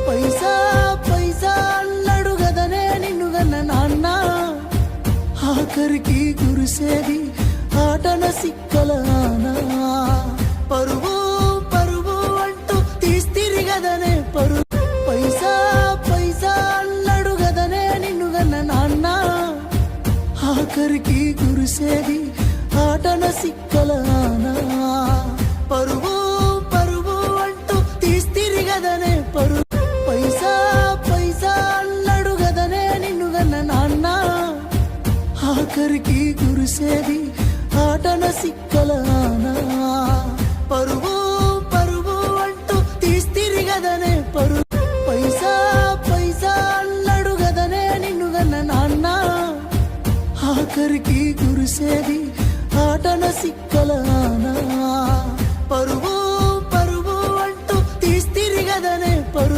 పైసా పైసా అన్నాడు గదనే నిన్ను గన్న నాన్న, ఆఖరికి గురిసేది ఆటన సిక్కల ఆనా. పరువు పరువు అంటూ తీస్తిరి గదనే పరువు. పైసా పైసా అన్నాడు గదనే నిన్ను గన్న నాన్న, ఆఖరికి గురిసేది ఆటన సిక్కల ఆనా. పరువు పరువు అంటూ తీస్తిరి గదనే పరువు. పైసా పైసా అన్నాడు గదనే నిన్ను గన్న నాన్న, ఆఖరికి గురిసేది ఆటన సిక్కల ఆనా. పరువు పరువు అంటూ తీస్తిరి గదనే పరువు. పైసా పైసా అన్నాడు గదనే నిన్ను గన్న నాన్న, ఆఖరికి గురిసేది ఆటన సిక్కల ఆనా.